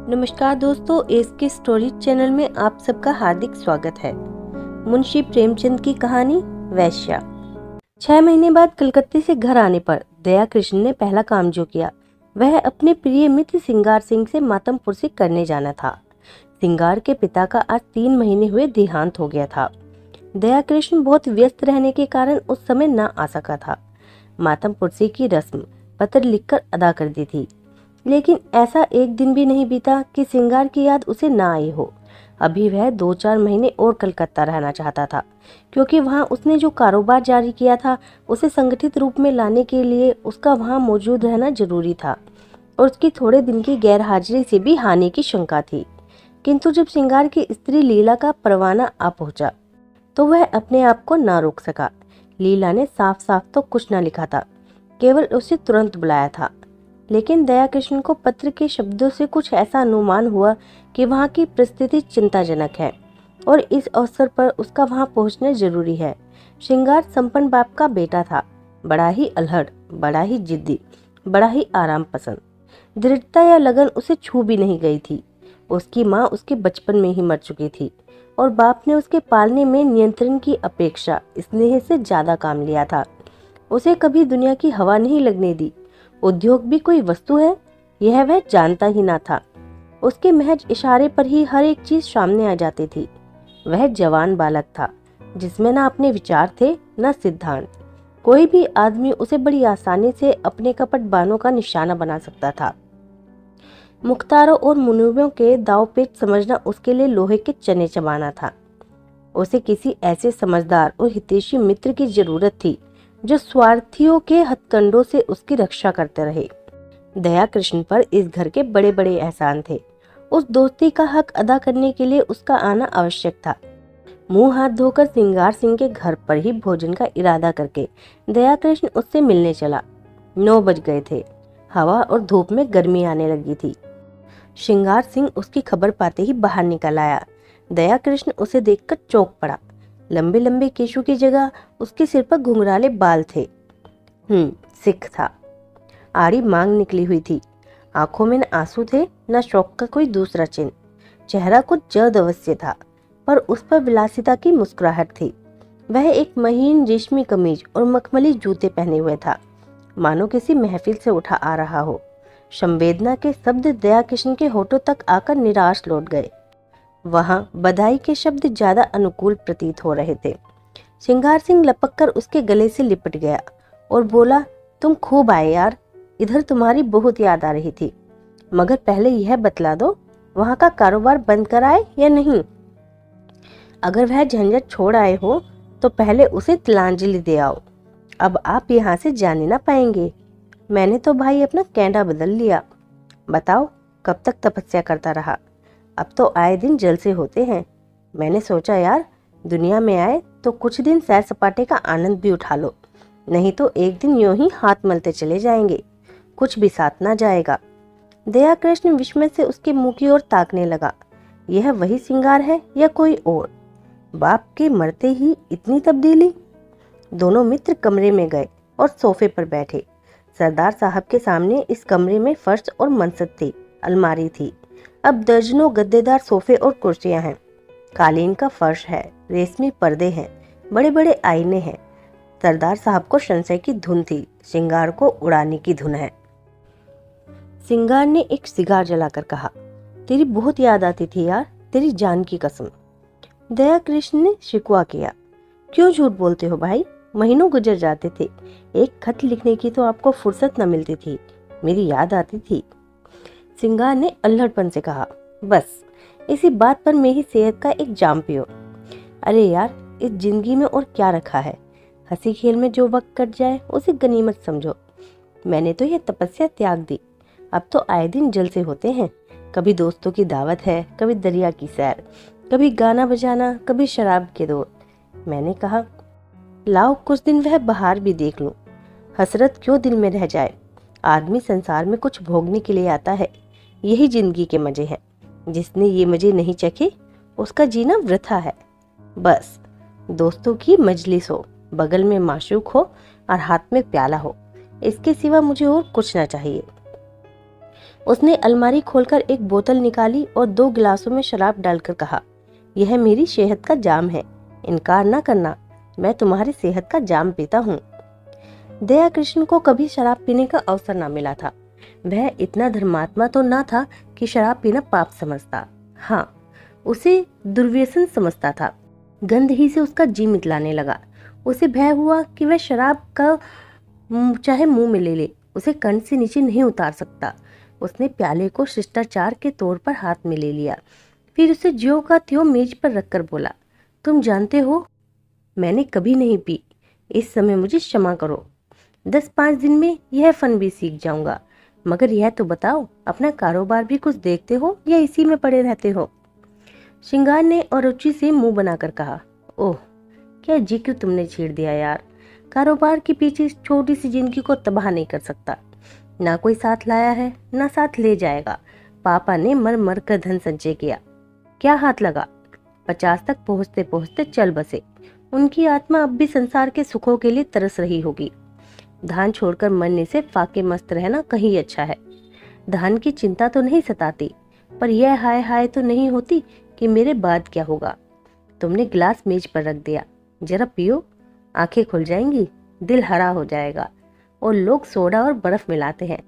नमस्कार दोस्तों, SK story channel में आप सबका हार्दिक स्वागत है। मुंशी प्रेमचंद की कहानी वैश्या। 6 महीने बाद कलकत्ते से घर आने पर दया कृष्ण ने पहला काम जो किया वह अपने प्रिय मित्र सिंगार सिंह से मातमपुर से करने जाना था। सिंगार के पिता का आज 3 महीने हुए देहांत हो गया था। दया कृष्ण बहुत व्यस्त रहने के कारण उस समय न आ सका था। मातमपुर की रस्म पत्र लिखकर अदा कर दी थी, लेकिन ऐसा एक दिन भी नहीं बीता कि सिंगार की याद उसे ना आई हो। अभी वह 2-4 महीने और कलकत्ता रहना चाहता था, क्योंकि वहां उसने जो कारोबार जारी किया था उसे संगठित रूप में लाने के लिए उसका वहां मौजूद रहना जरूरी था, और उसकी थोड़े दिन की गैरहाजिरी से भी हानि की शंका थी। किंतु जब सिंगार की स्त्री लीला का परवाना आ पहुंचा तो वह अपने आप को ना रोक सका। लीला ने साफ साफ तो कुछ न लिखा था, केवल उसे तुरंत बुलाया था, लेकिन दया कृष्ण को पत्र के शब्दों से कुछ ऐसा अनुमान हुआ कि वहां की परिस्थिति चिंताजनक है और इस अवसर पर उसका वहां पहुंचना जरूरी है। श्रृंगार संपन्न बाप का बेटा था, बड़ा ही अल्हड़, बड़ा ही जिद्दी, बड़ा ही आराम पसंद। दृढ़ता या लगन उसे छू भी नहीं गई थी। उसकी माँ उसके बचपन में ही मर चुकी थी और बाप ने उसके पालने में नियंत्रण की अपेक्षा स्नेह से ज्यादा काम लिया था। उसे कभी दुनिया की हवा नहीं लगने दी। उद्योग भी कोई वस्तु है, यह वह जानता ही ना था। उसके महज इशारे पर ही हर एक चीज सामने आ जाती थी। वह जवान बालक था जिसमें ना अपने विचार थे न सिद्धांत। कोई भी आदमी उसे बड़ी आसानी से अपने कपट बाणों का निशाना बना सकता था। मुख्तारों और मुनीबों के दाव पेच समझना उसके लिए लोहे के चने चबाना था। उसे किसी ऐसे समझदार और हितैषी मित्र की जरूरत थी जो स्वार्थियों के हथकंडों से उसकी रक्षा करते रहे। दया कृष्ण पर इस घर के बड़े बड़े एहसान थे। उस दोस्ती का हक अदा करने के लिए उसका आना आवश्यक था। मुंह हाथ धोकर सिंगार सिंह के घर पर ही भोजन का इरादा करके दया कृष्ण उससे मिलने चला। 9 बज गए थे। हवा और धूप में गर्मी आने लगी थी। श्रृंगार सिंह उसकी खबर पाते ही बाहर निकल आया। दया कृष्ण उसे देखकर चौंक पड़ा। लंबे लंबे केशों की जगह उसके सिर पर घुंघराले बाल थे। सिख था। आड़ी मांग निकली हुई थी। आंखों में न आंसू थे न शौक का कोई दूसरा चिन्ह। चेहरा कुछ जर्द अवश्य था, पर उस पर विलासिता की मुस्कुराहट थी। वह एक महीन रेशमी कमीज और मखमली जूते पहने हुए था, मानो किसी महफिल से उठा आ रहा हो। संवेदना के शब्द दया कृष्ण के होठों तक आकर निराश लौट गए। वहां बधाई के शब्द ज्यादा अनुकूल प्रतीत हो रहे थे। श्रृंगार सिंह लपककर उसके गले से लिपट गया और बोला, तुम खूब आए यार, इधर तुम्हारी बहुत याद आ रही थी। मगर पहले यह बतला दो, वहां का कारोबार बंद कर आए या नहीं? अगर वह झंझट छोड़ आए हो तो पहले उसे तिलांजलि दे आओ। अब आप यहाँ से जाने ना पाएंगे। मैंने तो भाई अपना कैंडा बदल लिया। बताओ, कब तक तपस्या करता रहा? अब तो आए दिन जलसे होते हैं। मैंने सोचा यार, दुनिया में आए तो कुछ दिन सैर सपाटे का आनंद भी उठा लो, नहीं तो एक दिन यूं ही हाथ मलते चले जाएंगे, कुछ भी साथ ना जाएगा। दया कृष्ण विस्मय से उसके मुंह की ओर ताकने लगा। यह वही सिंगार है या कोई और? बाप के मरते ही इतनी तब्दीली? दोनों मित्र कमरे में गए और सोफे पर बैठे। सरदार साहब के सामने इस कमरे में फर्श और मनसद थी, अलमारी थी। अब दर्जनों गद्देदार सोफे और कुर्सियां हैं। कालीन का फर्श है, रेशमी पर्दे हैं, बड़े बड़े आईने हैं। सरदार साहब को संशय की धुन थी, सिंगार को उड़ाने की धुन है। सिंगार ने एक सिगार जलाकर कहा, तेरी बहुत याद आती थी यार, तेरी जान की कसम। दया कृष्ण ने शिकवा किया, क्यों झूठ बोलते हो भाई? महीनों गुजर जाते थे, एक खत लिखने की तो आपको फुर्सत न मिलती थी। मेरी याद आती थी। सिंगार ने अल्हड़पन से कहा, बस इसी बात पर मेरी सेहत का एक जाम पियो। अरे यार, इस जिंदगी में और क्या रखा है? हंसी खेल में जो वक्त कट जाए उसे गनीमत समझो। मैंने तो यह तपस्या त्याग दी। अब तो आए दिन जलसे होते हैं। कभी दोस्तों की दावत है, कभी दरिया की सैर, कभी गाना बजाना, कभी शराब के दौर। मैंने कहा, लाओ कुछ दिन वह बहार भी देख लूं। हसरत क्यों दिल में रह जाए? आदमी संसार में कुछ भोगने के लिए आता है, यही जिंदगी के मजे हैं। जिसने ये मजे नहीं चखे उसका जीना वृथा है। बस दोस्तों की मजलिस हो, बगल में माशूक हो और हाथ में प्याला हो, इसके सिवा मुझे और कुछ ना चाहिए। उसने अलमारी खोलकर एक बोतल निकाली और 2 गिलासों में शराब डालकर कहा, यह मेरी सेहत का जाम है, इनकार ना करना, मैं तुम्हारी सेहत का जाम पीता हूँ। दया कृष्ण को कभी शराब पीने का अवसर ना मिला था। वह इतना धर्मात्मा तो ना था कि शराब पीना पाप समझता। हाँ, उसे दुर्व्यसन समझता था। गंध ही से उसका जी मितलाने लगा। उसे भय हुआ कि वह शराब का चाहे मुंह में ले ले, उसे कंठ से नीचे नहीं उतार सकता। उसने प्याले को शिष्टाचार के तौर पर हाथ में ले लिया, फिर उसे ज्यों का त्यों मेज पर रखकर बोला, तुम जानते हो मैंने कभी नहीं पी, इस समय मुझे क्षमा करो। 10-5 दिन में यह फन भी सीख जाऊंगा, मगर यह तो बताओ, अपना कारोबार भी कुछ देखते हो या इसी में पड़े रहते हो? श्रृंगार ने और रुचि से मुंह बनाकर कहा, ओह क्या जिक्र तुमने छेड़ दिया यार। कारोबार के पीछे इस छोटी सी जिंदगी को तबाह नहीं कर सकता। ना कोई साथ लाया है, ना साथ ले जाएगा। पापा ने मर मर कर धन संचय किया, क्या हाथ लगा। 50 तक पहुंचते पहुंचते चल बसे। उनकी आत्मा अब भी संसार के सुखों के लिए तरस रही होगी। धान छोड़कर मरने से फाके मस्त रहना कहीं अच्छा है। धान की चिंता तो नहीं सताती, पर यह हाय हाय तो नहीं होती कि मेरे बाद क्या होगा। तुमने गिलास मेज पर रख दिया, जरा पियो, आंखें खुल जाएंगी, दिल हरा हो जाएगा। और लोग सोडा और बर्फ मिलाते हैं,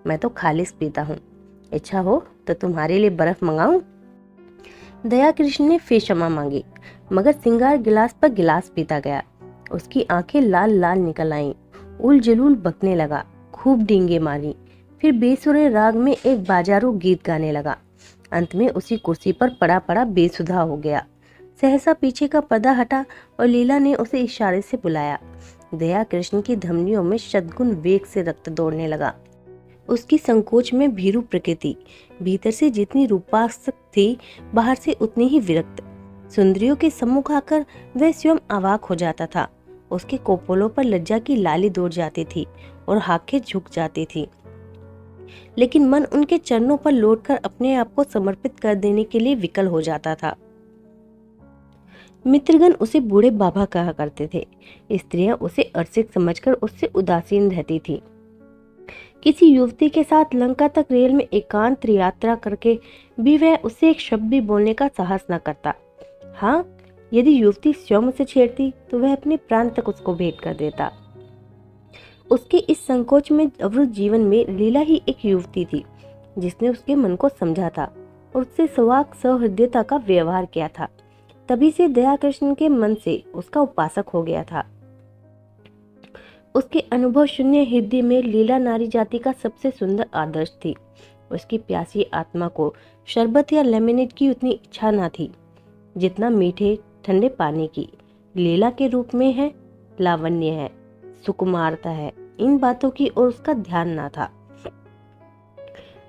मैं तो खालिस पीता हूँ। इच्छा हो तो तुम्हारे लिए बर्फ मंगाऊं? दया कृष्ण ने फिर क्षमा मांगी, मगर सिंगार गिलास पर गिलास पीता गया। उसकी आंखें लाल लाल निकल आईं, उल जलूल बकने लगा, खूब डींगे मारी, फिर बेसुरे राग में एक बाजारू गीत गाने लगा। अंत में उसी कुर्सी पर पड़ा पड़ा बेसुधा हो गया। सहसा पीछे का पर्दा हटा और लीला ने उसे इशारे से बुलाया। दया कृष्ण की धमनियों में शतगुण वेग से रक्त दौड़ने लगा। उसकी संकोच में भीरू प्रकृति, भीतर से जितनी रूपासक थी, बाहर से उतनी ही विरक्त। सुंदरियों के सम्मुख आकर वह स्वयं अवाक हो जाता था। उसके कोपोलों पर लज्जा की लाली दौड़ जाती थी और हाथें झुक जाती थी, लेकिन मन उनके चरणों पर लौटकर अपने आप को समर्पित कर देने के लिए विकल हो जाता था। मित्रगण उसे बूढ़े बाबा कहा करते थे। स्त्रियां उसे अरसिक समझकर उससे उदासीन रहती थी। किसी युवती के साथ लंका तक रेल में एकांत यात्रा करके भी वह उससे एक शब्द भी बोलने का साहस न करता। हाँ, यदि युवती स्वयं उसे छेड़ती तो वह अपने प्राण तक उसको भेंट कर देता। उसके इस संकोच में अवरुद्ध जीवन में लीला ही एक युवती थी, जिसने उसके मन को समझा था और उससे सवाक सहृदयता का व्यवहार किया था। तभी से दया कृष्ण के मन से उसका उपासक हो गया था। उसके अनुभव शून्य हृदय में लीला नारी जाति का सबसे सुंदर आदर्श थी। उसकी प्यासी आत्मा को शरबत या लेमनेड की उतनी इच्छा न थी जितना मीठे ठंडे पानी की। लीला के रूप में है, लावण्य है, सुकुमारता है, इन बातों की ओर उसका ध्यान ना था।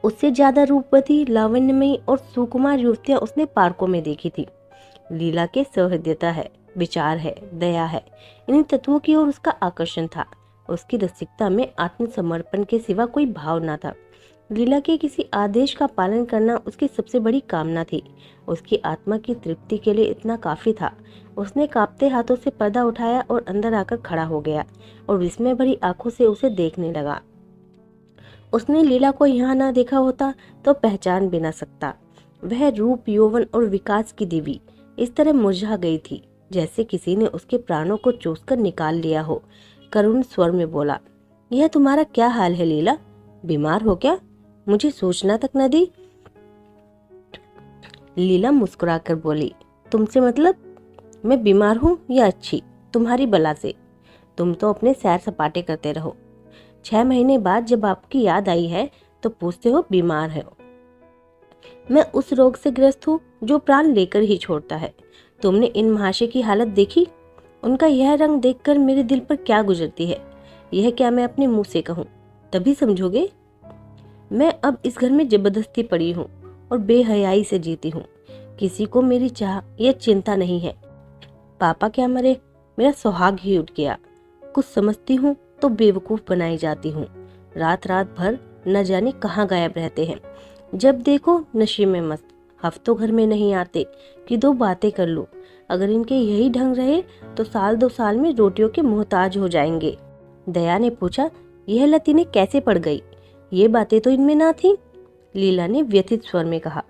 उससे ज्यादा रूपवती, लावण्यमयी और सुकुमार युवतियां उसने पार्कों में देखी थी। लीला के सहृदयता है, विचार है, दया है, इन तत्वों की ओर उसका आकर्षण था। उसकी रसिकता में आत्मसमर्पण के सिवा कोई भाव न था। लीला के किसी आदेश का पालन करना उसकी सबसे बड़ी कामना थी। उसकी आत्मा की तृप्ति के लिए इतना काफी था। उसने कांपते हाथों से पर्दा उठाया और अंदर आकर खड़ा हो गया और विस्मय भरी आंखों से उसे देखने लगा। उसने लीला को यहाँ ना देखा होता तो पहचान भी न सकता। वह रूप, यौवन और विकास की देवी इस तरह मुरझा गई थी जैसे किसी ने उसके प्राणों को चूसकर निकाल लिया हो। करुण स्वर में बोला, यह तुम्हारा क्या हाल है लीला? बीमार हो क्या? मुझे सोचना तक न दी। लीला मुस्कुराकर बोली, तुमसे मतलब? मैं बीमार हूँ या अच्छी? तुम्हारी बला से। तुम तो अपने सैर सपाटे करते रहो। 6 महीने बाद जब आपकी याद आई है तो पूछते हो बीमार है। मैं उस रोग से ग्रस्त हूँ जो प्राण लेकर ही छोड़ता है। तुमने इन महाशय की हालत देखी? उनका यह रंग देखकर मेरे दिल पर क्या गुजरती है, यह क्या मैं अपने मुंह से कहूँ? तभी समझोगे। मैं अब इस घर में जबरदस्ती पड़ी हूँ और बेहयाई से जीती हूँ। किसी को मेरी चाह या चिंता नहीं है। पापा क्या मरे, मेरा सुहाग ही उठ गया। कुछ समझती हूँ तो बेवकूफ बनाई जाती हूँ। रात रात भर न जाने कहाँ गायब रहते हैं। जब देखो नशे में मस्त, हफ्तों घर में नहीं आते कि 2 बातें कर लो। अगर इनके यही ढंग रहे तो 1-2 साल में रोटियों के मोहताज हो जाएंगे। दया ने पूछा, यह लत इन्हें कैसे पड़ गई? ये बातें तो इनमें ना थी। लीला ने व्यथित स्वर में कहा।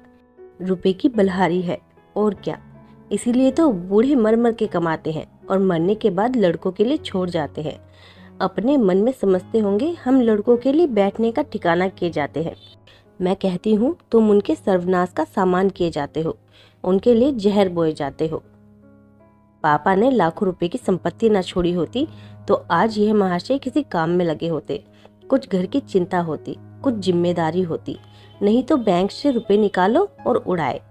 रुपए की बलहारी है और क्या, इसीलिए तो बूढ़े मर मर के कमाते हैं और मरने के बाद लड़कों के लिए छोड़ जाते हैं। अपने मन में समझते होंगे हम लड़कों के लिए बैठने का ठिकाना किए जाते हैं। मैं कहती हूँ तुम उनके सर्वनाश का सामान किए जाते हो, उनके लिए जहर बोए जाते हो। पापा ने लाखों रुपए की संपत्ति न छोड़ी होती तो आज यह महाशय किसी काम में लगे होते, कुछ घर की चिंता होती, कुछ जिम्मेदारी होती, नहीं तो बैंक से रुपए निकालो और उड़ाए।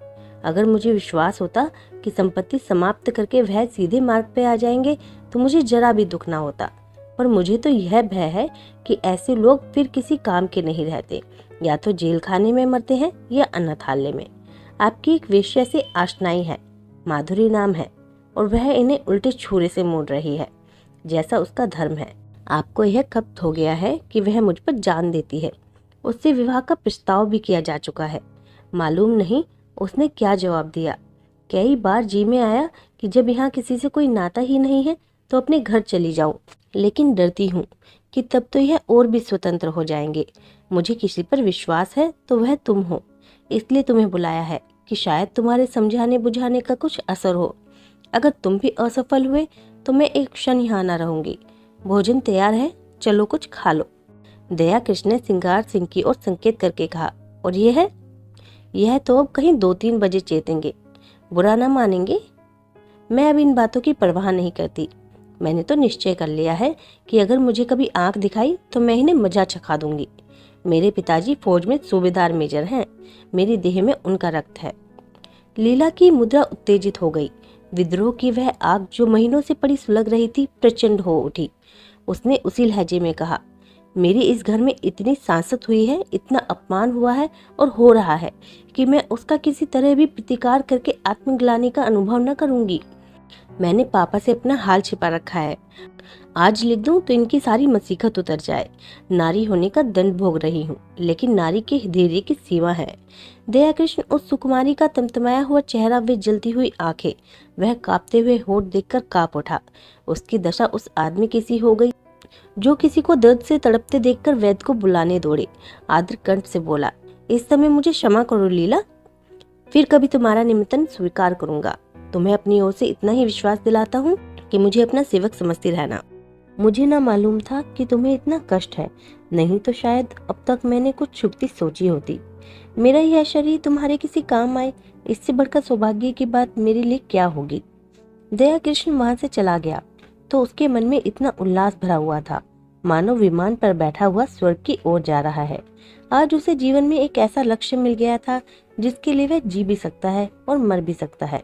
अगर मुझे विश्वास होता कि संपत्ति समाप्त करके वह सीधे मार्ग पे आ जाएंगे तो मुझे जरा भी दुख ना होता, पर मुझे तो यह भय है कि ऐसे लोग फिर किसी काम के नहीं रहते, या तो जेल खाने में मरते हैं या अनाथालय में। आपकी एक वेश्या से आशनाई है, माधुरी नाम है, और वह इन्हें उल्टे छुरे से मोड़ रही है जैसा उसका धर्म है। आपको यह खप्त हो गया है कि वह मुझ पर जान देती है। उससे विवाह का प्रस्ताव भी किया जा चुका है। मालूम नहीं उसने क्या जवाब दिया। कई बार जी में आया कि जब यहाँ किसी से कोई नाता ही नहीं है तो अपने घर चली जाऊं, लेकिन डरती हूँ कि तब तो यह और भी स्वतंत्र हो जाएंगे। मुझे किसी पर विश्वास है तो वह तुम हो, इसलिए तुम्हें बुलाया है कि शायद तुम्हारे समझाने बुझाने का कुछ असर हो। अगर तुम भी असफल हुए तो मैं एक क्षण यहाँ न रहूंगी। भोजन तैयार है, चलो कुछ खा लो। दया कृष्ण ने सिंगार सिंह की ओर संकेत करके कहा। और ये है? यह तो अब कहीं 2-3 बजे चेतेंगे, बुरा ना मानेंगे। मैं अब इन बातों की परवाह नहीं करती। मैंने तो निश्चय कर लिया है कि अगर मुझे कभी आंख दिखाई तो मैं इन्हें मजा चखा दूंगी। मेरे पिताजी फौज में सूबेदार मेजर हैं, मेरी देह में उनका रक्त है। लीला की मुद्रा उत्तेजित हो गई। विद्रोह की वह आग जो महीनों से पड़ी सुलग रही थी प्रचंड हो उठी। उसने उसी लहजे में कहा, मेरी इस घर में इतनी सांसत हुई है, इतना अपमान हुआ है और हो रहा है कि मैं उसका किसी तरह भी प्रतिकार करके आत्मग्लानि का अनुभव न करूंगी। मैंने पापा से अपना हाल छिपा रखा है। आज लिख दूं तो इनकी सारी मसीखत उतर जाए। नारी होने का दंड भोग रही हूँ, लेकिन नारी के धैर्य की सीमा है। दया कृष्ण उस सुकुमारी का तमतमाया हुआ चेहरा, वे जलती हुई आंखें, वह कांपते हुए होठ देखकर कांप उठा। उसकी दशा उस आदमी की सी हो गई जो किसी को दर्द से तड़पते देखकर वैद्य को बुलाने दौड़े। आर्द्र कंठ से बोला, इस समय मुझे क्षमा करो लीला, फिर कभी तुम्हारा निमंत्रण स्वीकार करूंगा। तुम्हें अपनी ओर से इतना ही विश्वास दिलाता हूँ कि मुझे अपना सेवक समझती रहना। मुझे ना मालूम था कि तुम्हें इतना कष्ट है, नहीं तो शायद अब तक मैंने कुछ युक्ति सोची होती। मेरा यह शरीर तुम्हारे किसी काम आए, इससे बढ़कर सौभाग्य की बात मेरे लिए क्या होगी। दया कृष्ण वहां से चला गया तो उसके मन में इतना उल्लास भरा हुआ था मानो विमान पर बैठा हुआ स्वर्ग की ओर जा रहा है। आज उसे जीवन में एक ऐसा लक्ष्य मिल गया था जिसके लिए वह जी भी सकता है और मर भी सकता है।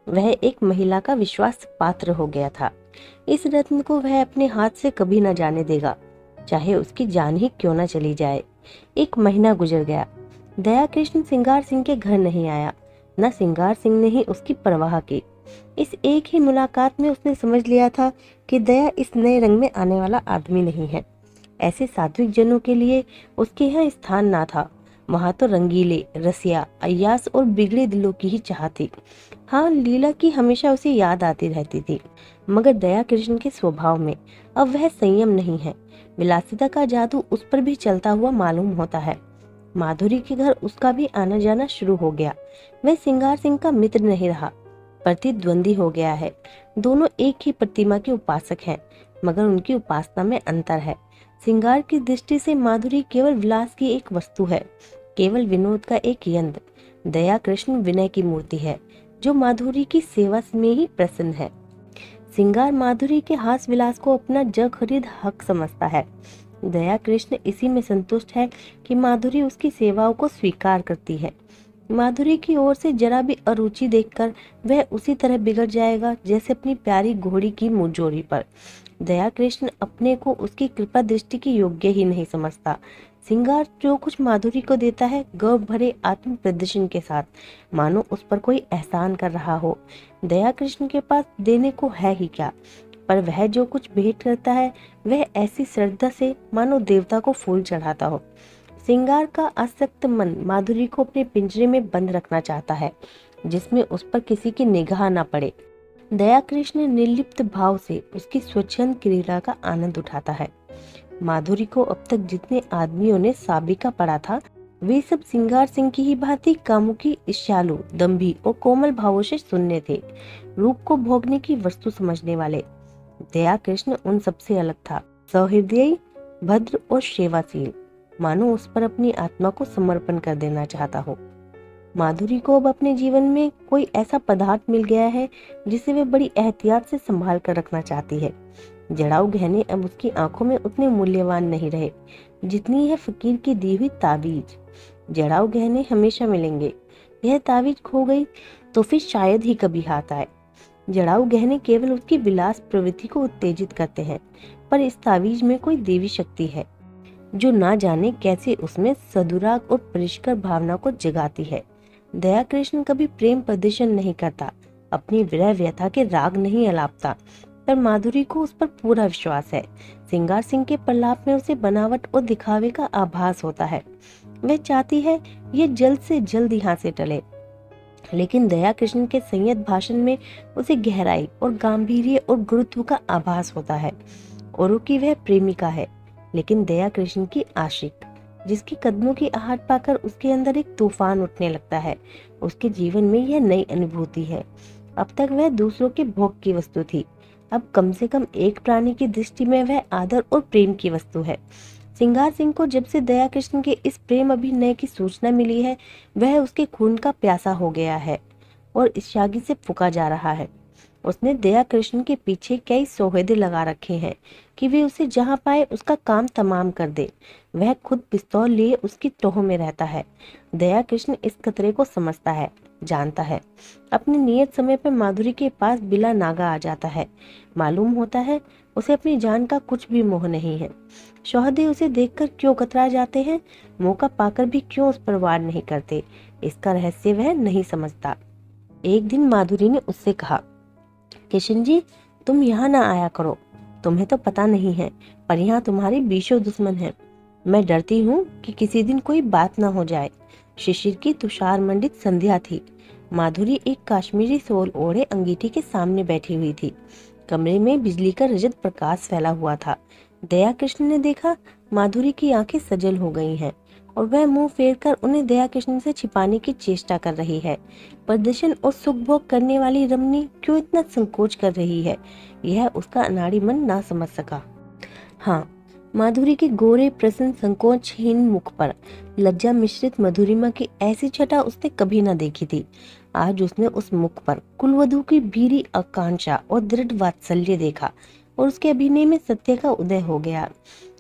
वह एक महिला का विश्वास पात्र हो गया था। इस रत्न को वह अपने हाथ से कभी न जाने देगा, चाहे उसकी जान ही क्यों न चली जाए। 1 महीना गुजर गया। दया कृष्ण सिंगार सिंह के घर नहीं आया, न सिंगार सिंह ने ही उसकी परवाह की। इस एक ही मुलाकात में उसने समझ लिया था कि दया इस नए रंग में आने वाला आदमी नहीं है। ऐसे सात्विक जनों के लिए उसके यहाँ स्थान ना था। वहां तो रंगीले, रसिया, अय्यास और बिगड़े दिलों की ही चाह थी। हाँ, लीला की हमेशा उसे याद आती रहती थी, मगर दया कृष्ण के स्वभाव में अब वह संयम नहीं है। विलासिता का जादू उस पर भी चलता हुआ मालूम होता है। माधुरी के घर उसका भी आना जाना शुरू हो गया। वह सिंगार सिंह का मित्र नहीं रहा, प्रतिद्वंदी हो गया है। दोनों एक ही प्रतिमा के उपासक हैं, मगर उनकी उपासना में अंतर है। सिंगार की दृष्टि से माधुरी केवल विलास की एक वस्तु है, केवल विनोद का एक यंत्र। दया कृष्ण विनय की मूर्ति है जो माधुरी की सेवा में ही प्रसन्न है। सिंगार माधुरी के हास विलास को अपना जग खरीद हक समझता है। दया कृष्ण इसी में संतुष्ट है कि माधुरी उसकी सेवाओं को स्वीकार करती है। माधुरी की ओर से जरा भी अरुचि देखकर वह उसी तरह बिगड़ जाएगा जैसे अपनी प्यारी घोड़ी की मुंहजोरी पर। दया कृष्ण अपने को उसकी कृपा दृष्टि की योग्य ही नहीं समझता। सिंगार जो कुछ माधुरी को देता है गर्व भरे आत्म प्रदर्शन के साथ, मानो उस पर कोई एहसान कर रहा हो। दया कृष्ण के पास देने को है ही क्या, पर वह जो कुछ भेंट करता है वह ऐसी श्रद्धा से मानो देवता को फूल चढ़ाता हो। सिंगार का आसक्त मन माधुरी को अपने पिंजरे में बंद रखना चाहता है, जिसमें उस पर किसी की निगाह न पड़े। दया कृष्ण निर्लिप्त भाव से उसकी स्वच्छंद क्रीड़ा का आनंद उठाता है। माधुरी को अब तक जितने आदमियों ने साबिका पड़ा था, वे सब सिंगार सिंह की ही भांति कामुकी, ईर्ष्यालु, दंभी और कोमल भावों से शून्य थे, रूप को भोगने की वस्तु समझने वाले। दया कृष्ण उन सबसे अलग था, सौहृदयी, भद्र और सेवाशील, मानो उस पर अपनी आत्मा को समर्पण कर देना चाहता हो। माधुरी को अब अपने जीवन में कोई ऐसा पदार्थ मिल गया है जिसे वे बड़ी एहतियात से संभाल कर रखना चाहती है। जड़ाऊ गहने अब उसकी आंखों में उतने मूल्यवान नहीं रहे जितनी है फकीर की दी हुई ताबीज। जड़ाऊ गहने हमेशा मिलेंगे, यह ताबीज खो गई तो फिर शायद ही कभी हाथ आए। जड़ाऊ गहने केवल उसकी विलास प्रवृत्ति को उत्तेजित करते हैं, पर इस ताबीज में कोई देवी शक्ति है जो ना जाने कैसे उसमें सदुराग और परिष्कर भावना को जगाती है। दया कृष्ण कभी प्रेम प्रदर्शन नहीं करता, अपनी विरह व्यथा के राग नहीं अलापता, पर माधुरी को उस पर पूरा विश्वास है। सिंगार सिंह के प्रलाप में उसे बनावट और दिखावे का आभास होता है। वह चाहती है ये जल्द से जल्द यहाँ से टले, लेकिन दया कृष्ण के संयत भाषण में उसे गहराई और गांधीर्य और गुरुत्व का आभास होता है। औरों की वह प्रेमिका है, लेकिन दया कृष्ण की आशिक, जिसके कदमों की आहट पाकर उसके अंदर एक तूफान उठने लगता है। उसके जीवन में यह नई अनुभूति है। अब तक वह दूसरों के भोग की वस्तु थी, अब कम से कम एक प्राणी की दृष्टि में वह आदर और प्रेम की वस्तु है। सिंगार सिंह को जब से दया कृष्ण के इस प्रेम अभिनय की सूचना मिली है, वह उसके खून का प्यासा हो गया है और ईर्ष्यागी से फूका जा रहा है। उसने दया कृष्ण के पीछे कई सौहेदे लगा रखे हैं कि वे उसे जहां पाए उसका काम तमाम कर दे। वह खुद पिस्तौल लिए उसकी टोह में रहता है। दया कृष्ण इस खतरे को समझता है, जानता है। अपने नियत समय पर माधुरी के पास बिला नागा आ जाता है। मालूम होता है उसे अपनी जान का कुछ भी मोह नहीं है। सौहदे उसे देखकर क्यों कतरा जाते हैं, मौका पाकर भी क्यों उस पर वार नहीं करते, इसका रहस्य वह नहीं समझता। एक दिन माधुरी ने उससे कहा, किशन जी, तुम यहाँ ना आया करो। तुम्हें तो पता नहीं है, पर यहाँ तुम्हारे बीसों दुश्मन हैं। मैं डरती हूँ कि किसी दिन कोई बात ना हो जाए। शिशिर की तुषार मंडित संध्या थी। माधुरी एक काश्मीरी सोल ओढ़े अंगीठी के सामने बैठी हुई थी। कमरे में बिजली का रजत प्रकाश फैला हुआ था। दया कृष्ण ने देखा माधुरी की आंखें सजल हो गई हैं और वह मुंह फेरकर उन्हें दया कृष्ण से छिपाने की चेष्टा कर रही है। प्रदर्शन और सुख भोग करने वाली रमणी क्यों इतना संकोच कर रही है, यह उसका अनाड़ी मन ना समझ सका। हाँ, माधुरी के गोरे प्रसन्न संकोचहीन मुख पर लज्जा मिश्रित मधुरिमा की ऐसी छटा उसने कभी न देखी थी। आज उसने उस मुख पर कुलवधू की भीरी आकांक्षा और दृढ़ वात्सल्य देखा और उसके अभिनय में सत्य का उदय हो गया।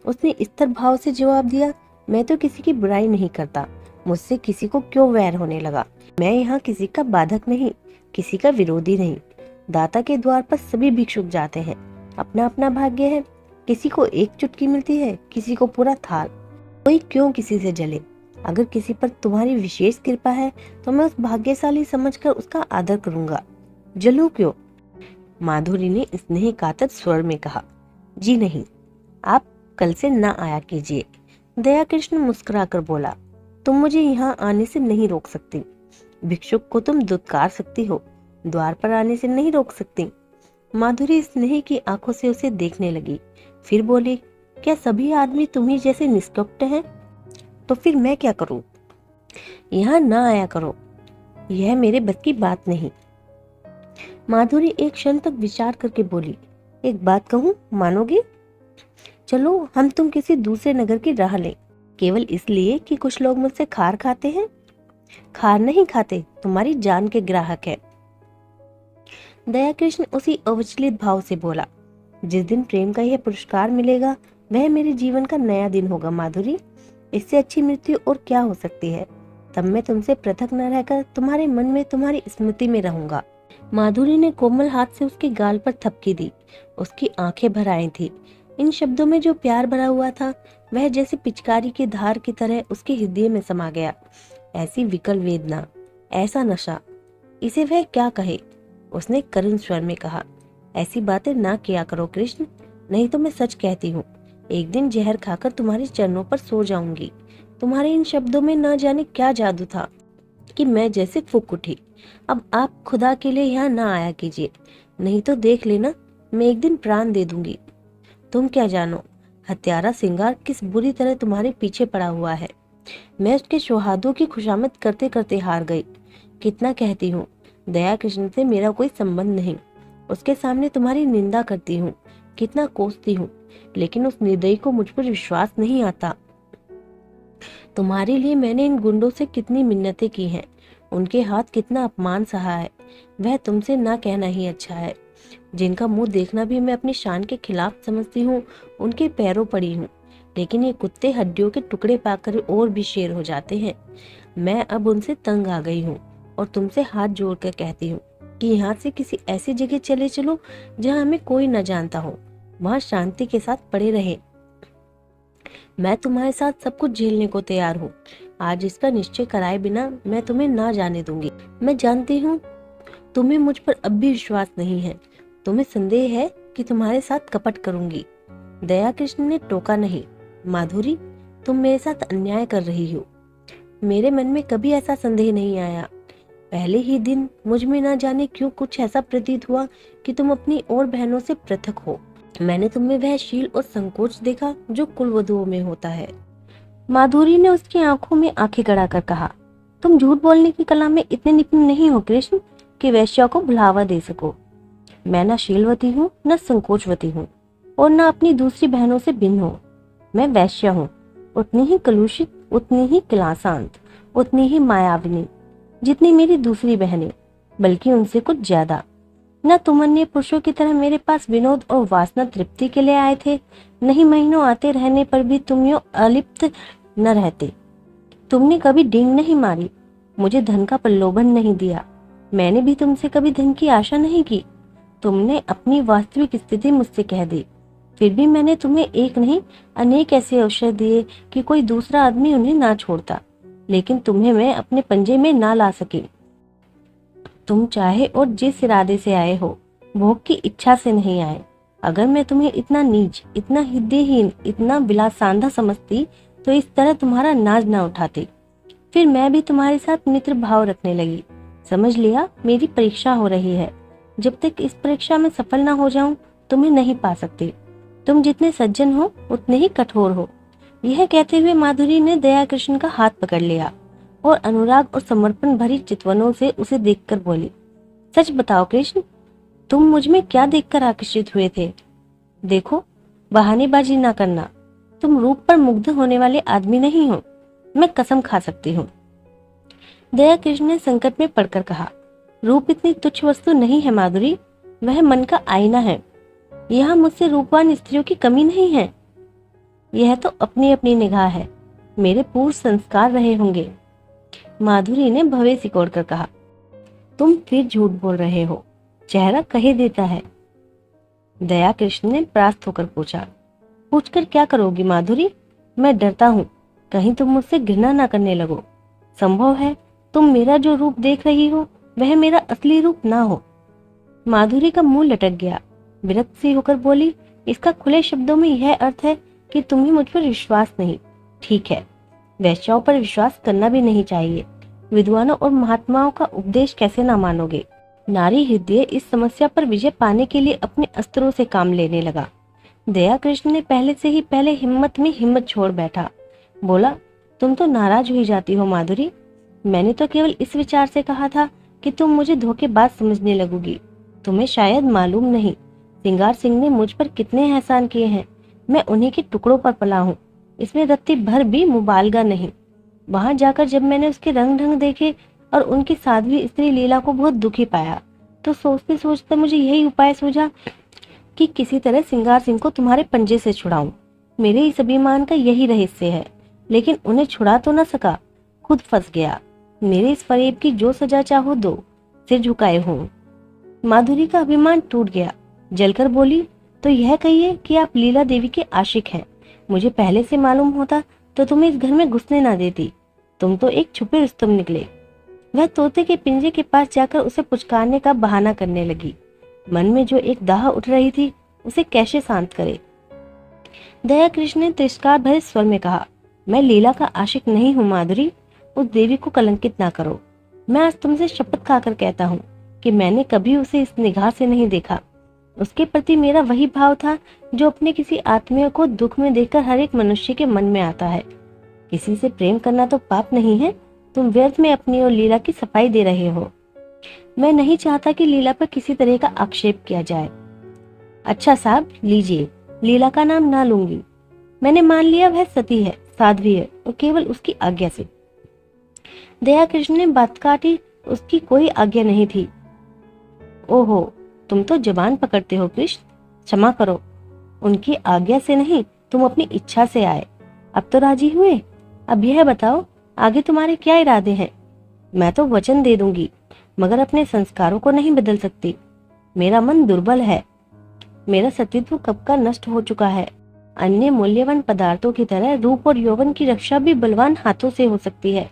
उसने स्थिर भाव से जवाब दिया, मैं तो किसी की बुराई नहीं करता, मुझसे किसी को क्यों वैर होने लगा। मैं यहाँ किसी का बाधक नहीं, किसी का विरोधी नहीं। दाता के द्वार पर सभी भिक्षुक जाते हैं, अपना अपना भाग्य है। किसी को एक चुटकी मिलती है, किसी को पूरा थाल। कोई क्यों किसी से जले। अगर किसी पर तुम्हारी विशेष कृपा है तो मैं उस भाग्यशाली समझकर उसका आदर करूंगा, जलूं क्यों। माधुरी ने स्नेह कातर स्वर में कहा, जी नहीं, आप कल से ना आया कीजिए। दया कृष्ण मुस्कुराकर बोला, तुम मुझे यहाँ आने से नहीं रोक सकती। भिक्षुक को तुम दुत्कार सकती हो, द्वार पर आने से नहीं रोक सकती। माधुरी स्नेह की आंखों से उसे देखने लगी, फिर बोली, क्या सभी आदमी तुम्ही जैसे निष्कपट हैं? तो फिर मैं क्या करूं? यहाँ ना आया करो, यह मेरे बस की बात नहीं। माधुरी एक क्षण तक विचार करके बोली, एक बात कहूं, मानोगे? चलो हम तुम किसी दूसरे नगर की राह लें, केवल इसलिए कि कुछ लोग मुझसे खार खाते हैं। खार नहीं खाते, तुम्हारी जान के ग्राहक है। दया कृष्ण उसी अविचलित भाव से बोला, जिस दिन प्रेम का यह पुरस्कार मिलेगा वह मेरे जीवन का नया दिन होगा माधुरी। इससे अच्छी मृत्यु और क्या हो सकती है। तब मैं तुमसे पृथक न रहकर तुम्हारे मन में, तुम्हारी स्मृति में रहूंगा। माधुरी ने कोमल हाथ से उसके गाल पर थपकी दी। उसकी आंखें भर आई थी। इन शब्दों में जो प्यार भरा हुआ था वह जैसे पिचकारी की धार की तरह उसके हृदय में समा गया। ऐसी विकल वेदना, ऐसा नशा, इसे वह क्या कहे। उसने करुण स्वर में कहा, ऐसी बातें ना किया करो कृष्ण, नहीं तो मैं सच कहती हूँ, एक दिन जहर खाकर तुम्हारे चरणों पर सो जाऊंगी। तुम्हारे इन शब्दों में ना जाने क्या जादू था कि मैं जैसे फूंक उठी। अब आप खुदा के लिए यहाँ ना आया कीजिए, नहीं तो देख लेना मैं एक दिन प्राण दे दूंगी। तुम क्या जानो हत्यारा सिंगार किस बुरी तरह तुम्हारे पीछे पड़ा हुआ है। मैं उसके सुहागों की खुशामद करते करते हार गई। कितना कहती हूँ, दया कृष्ण से मेरा कोई संबंध नहीं। उसके सामने तुम्हारी निंदा करती हूँ, कितना कोसती हूँ, लेकिन उस निर्दयी को मुझ पर विश्वास नहीं आता। तुम्हारे लिए मैंने इन गुंडों से कितनी मिन्नतें की हैं, उनके हाथ कितना अपमान सहा है, वह तुमसे ना कहना ही अच्छा है। जिनका मुंह देखना भी मैं अपनी शान के खिलाफ समझती हूँ, उनके पैरों पड़ी हूँ, लेकिन ये कुत्ते हड्डियों के टुकड़े पाकर और भी शेर हो जाते हैं। मैं अब उनसे तंग आ गई हूँ और तुमसे हाथ जोड़कर कहती हूँ कि यहाँ से किसी ऐसी जगह चले चलो जहाँ हमें कोई न जानता हो, वहाँ शांति के साथ पड़े रहे। मैं तुम्हारे साथ सब कुछ झेलने को तैयार हूँ। आज इसका निश्चय कराए बिना मैं तुम्हें ना जाने दूंगी। मैं जानती हूँ तुम्हें मुझ पर अब भी विश्वास नहीं है। तुम्हें संदेह है कि तुम्हारे साथ कपट करूंगी। दया कृष्ण ने टोका नहीं। माधुरी, तुम मेरे साथ अन्याय कर रही हो। मेरे मन में कभी ऐसा संदेह नहीं आया। पहले ही दिन मुझ में ना जाने क्यों कुछ ऐसा प्रतीत हुआ कि तुम अपनी और बहनों से पृथक हो। मैंने तुम्हें वह शील और संकोच देखा जो कुलवधुओं में होता है। माधुरी ने उसकी आंखों में आंखें गड़ाकर कहा, तुम झूठ बोलने की कला में इतने निपुण नहीं हो कृष्ण कि वैश्या को बुलावा दे सको। मैं न शीलवती हूँ, न संकोचवती हूँ, और न अपनी दूसरी बहनों से भिन्न हूँ। मैं वैश्या हूँ, उतनी ही कलुषित, उतनी ही क्लासांत, उतनी ही मायाविनी जितनी मेरी दूसरी बहनें, बल्कि उनसे कुछ ज्यादा। न तुम अन्य पुरुषों की तरह मेरे पास विनोद और वासना तृप्ति के लिए आए थे, नहीं महीनों आते रहने पर भी तुम यूं अलिप्त न रहते। तुमने कभी डींग नहीं मारी, मुझे धन का प्रलोभन नहीं दिया। मैंने भी तुमसे कभी धन की आशा नहीं की। तुमने अपनी वास्तविक स्थिति मुझसे कह दी, फिर भी मैंने तुम्हें एक नहीं अनेक ऐसे अवसर दिए कि कोई दूसरा आदमी उन्हें ना छोड़ता, लेकिन तुम्हें मैं अपने पंजे में ना ला सकी। तुम चाहे और जिस इरादे से आए हो, भोग की इच्छा से नहीं आए। अगर मैं तुम्हें इतना नीच, इतना हृदयहीन, इतना विलासांधा समझती तो इस तरह तुम्हारा नाज ना उठाती। फिर मैं भी तुम्हारे साथ मित्र भाव रखने लगी। समझ लिया मेरी परीक्षा हो रही है। जब तक इस परीक्षा में सफल ना हो जाऊं, तुम्हें नहीं पा सकती। तुम जितने सज्जन हो उतने ही कठोर हो। यह कहते हुए माधुरी ने दया कृष्ण का हाथ पकड़ लिया और अनुराग और समर्पण भरी चितवनों से उसे देखकर बोली, सच बताओ कृष्ण, तुम मुझ में क्या देखकर आकर्षित हुए थे? देखो, बहानेबाजी ना करना। तुम रूप पर मुग्ध होने वाले आदमी नहीं हो, मैं कसम खा सकती हूँ। दया कृष्ण ने संकट में पड़कर कहा, रूप इतनी तुच्छ वस्तु नहीं है माधुरी, वह मन का आईना है। यहाँ मुझसे रूपवान स्त्रियों की कमी नहीं है। यह तो अपनी अपनी निगाह है, मेरे पूर्व संस्कार रहे होंगे। माधुरी ने भवें सिकोड़कर कहा, तुम फिर झूठ बोल रहे हो, चेहरा कहे देता है। दया कृष्ण ने परास्त होकर पूछा, पूछकर क्या करोगी माधुरी? मैं डरता हूँ कहीं तुम मुझसे घृणा ना करने लगो। संभव है तुम मेरा जो रूप देख रही हो वह मेरा असली रूप ना हो। माधुरी का मुंह लटक गया। विरक्त सी होकर बोली, इसका खुले शब्दों में यह अर्थ है कि तुम्हें मुझ पर विश्वास नहीं। ठीक है, वैश्याओं पर विश्वास करना भी नहीं चाहिए। विद्वानों और महात्माओं का उपदेश कैसे ना मानोगे? नारी हृदय इस समस्या पर विजय पाने के लिए अपने अस्त्रों से काम लेने लगा। दया कृष्ण ने पहले हिम्मत में हिम्मत छोड़ बैठा। बोला, तुम तो नाराज हुई जाती हो माधुरी। मैंने तो केवल इस विचार से कहा था कि तुम मुझे धोखेबाज समझने लगोगी। तुम्हें शायद मालूम नहीं, सिंगार सिंह ने मुझ पर कितने एहसान किए हैं। मैं उन्हीं के टुकड़ों पर पला हूँ, इसमें रत्ती भर भी मुबालगा नहीं। वहां जाकर जब मैंने उसके रंग ढंग देखे और उनकी साध्वी स्त्री लीला को बहुत दुखी पाया, तो सोचते सोचते मुझे यही उपाय सूझा कि किसी तरह सिंगार सिंह को तुम्हारे पंजे से छुड़ाऊं। मेरे इस अभिमान का यही रहस्य है, लेकिन उन्हें छुड़ा तो न सका, खुद फंस गया। मेरे इस फरेब की जो सजा चाहो दो, सिर झुकाए हूँ। माधुरी का अभिमान टूट गया। जलकर बोली, तो यह कहिए कि आप लीला देवी के आशिक हैं। मुझे पहले से मालूम होता तो तुम्हें इस घर में घुसने ना देती। तुम तो एक छुपे रुस्तम निकले। वह तोते के पिंजे के पास जाकर उसे पुचकारने का बहाना करने लगी। मन में जो एक दाह उठ रही थी उसे कैसे शांत करे। दया कृष्ण ने तिरस्कार भरे स्वर में कहा, मैं लीला का आशिक नहीं हूँ माधुरी, उस देवी को कलंकित ना करो। मैं आज तुमसे शपथ खाकर कहता हूँ कि मैंने कभी उसे इस निगाह से नहीं देखा। उसके प्रति मेरा वही भाव था जो अपने किसी आत्मीय को दुख में देखकर हर एक मनुष्य के मन में आता है। किसी से प्रेम करना तो पाप नहीं है। तुम व्यर्थ में अपनी और लीला की सफाई दे रहे हो। मैं नहीं चाहता कि लीला पर किसी तरह का आक्षेप किया जाए। अच्छा साहब, लीजिए, लीला का नाम ना लूंगी। मैंने मान लिया वह सती है, साध्वी है, और केवल उसकी आज्ञा से। दया कृष्ण ने बात काटी। उसकी कोई आज्ञा नहीं थी। ओहो, तुम तो जबान पकड़ते हो कृष्ण। क्षमा करो, उनकी आज्ञा से नहीं, तुम अपनी इच्छा से आए। अब तो राजी हुए। अब यह बताओ, आगे तुम्हारे क्या इरादे हैं? मैं तो वचन दे दूंगी, मगर अपने संस्कारों को नहीं बदल सकती। मेरा मन दुर्बल है। मेरा सतीत्व कब का नष्ट हो चुका है। अन्य मूल्यवान पदार्थों की तरह रूप और यौवन की रक्षा भी बलवान हाथों से हो सकती है।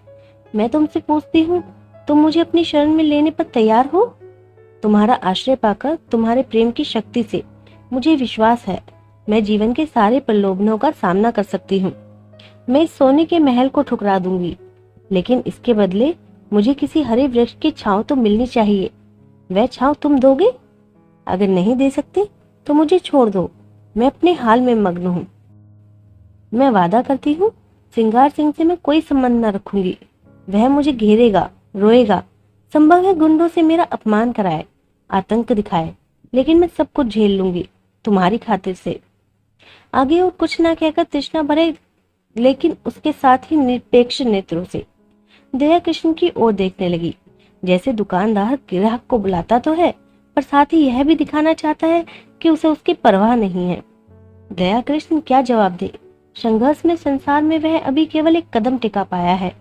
मैं तुमसे पूछती हूँ, तुम मुझे अपनी शरण में लेने पर तैयार हो? तुम्हारा आश्रय पाकर, तुम्हारे प्रेम की शक्ति से मुझे विश्वास है मैं जीवन के सारे प्रलोभनों का सामना कर सकती हूँ। मैं इस सोने के महल को ठुकरा दूंगी, लेकिन इसके बदले मुझे किसी हरे वृक्ष की छांव तो मिलनी चाहिए। वह छांव तुम दोगे? अगर नहीं दे सकते तो मुझे छोड़ दो। मैं अपने हाल में मग्न हूँ। मैं वादा करती हूँ, सिंगार सिंह से मैं कोई संबंध न रखूंगी। वह मुझे घेरेगा, रोएगा, संभव है गुंडों से मेरा अपमान कराए, आतंक दिखाए, लेकिन मैं सब कुछ झेल लूंगी तुम्हारी खातिर से। आगे और कुछ ना कहकर तृष्णा भरे लेकिन उसके साथ ही निरपेक्ष नेत्रों से दया कृष्ण की ओर देखने लगी, जैसे दुकानदार ग्राहक को बुलाता तो है, पर साथ ही यह भी दिखाना चाहता है कि उसे उसकी परवाह नहीं है। दया कृष्ण क्या जवाब दे? संघर्ष में संसार में वह अभी केवल एक कदम टिका पाया है।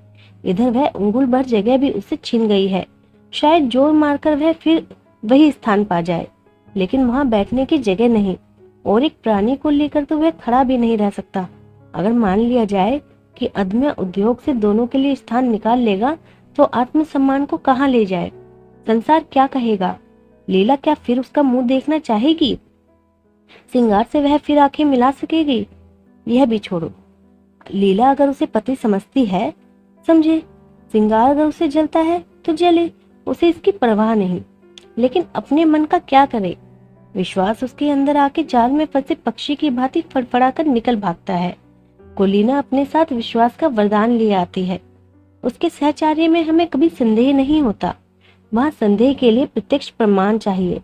इधर वह उंगुल भर जगह भी उससे छिन गई है। शायद जोर मारकर वह फिर वही स्थान पा जाए, लेकिन वहां बैठने की जगह नहीं, और एक प्राणी को लेकर तो वह खड़ा भी नहीं रह सकता। अगर मान लिया जाए कि अदम्य उद्योग से दोनों के लिए स्थान निकाल लेगा, तो आत्मसम्मान को कहाँ ले जाए? संसार क्या कहेगा? लीला क्या फिर उसका मुंह देखना चाहेगी? सिंगार से वह फिर आंखें मिला सकेगी? यह भी छोड़ो। लीला अगर उसे पति समझती है, समझे। सिंगार अगर उसे जलता है तो जले, उसे इसकी परवाह नहीं। लेकिन अपने मन का क्या करे? विश्वास उसके अंदर आके जाल में फंसे पक्षी की भांति फड़फड़ाकर निकल भागता है। कोलिना अपने साथ विश्वास का वरदान लिए आती है। उसके सहचार्य में हमें कभी संदेह नहीं होता। वहां संदेह के लिए प्रत्यक्ष प्रमाण चाहिए।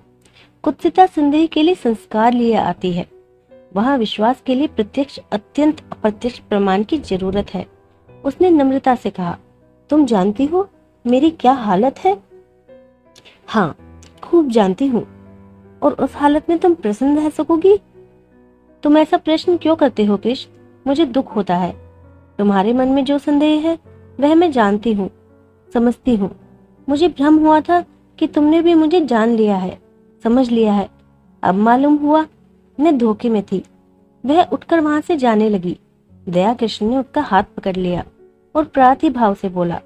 कुत्सिता संदेह के लिए संस्कार लिए आती है। वहां विश्वास के लिए प्रत्यक्ष अत्यंत अप्रत्यक्ष प्रमाण की जरूरत है। उसने नम्रता से कहा, तुम जानती हो मेरी क्या हालत है? हाँ, खूब जानती हूँ। और उस हालत में तुम प्रसन्न रह सकोगी? तुम ऐसा प्रश्न क्यों करते हो कृष्ण? मुझे दुख होता है। तुम्हारे मन में जो संदेह है वह मैं जानती हूँ, समझती हूँ। मुझे भ्रम हुआ था कि तुमने भी मुझे जान लिया है, समझ लिया है। अब मालूम हुआ मैं धोखे में थी। वह उठकर वहां से जाने लगी। दया कृष्ण ने उसका हाथ पकड़ लिया और प्रार्थी भाव से बोला,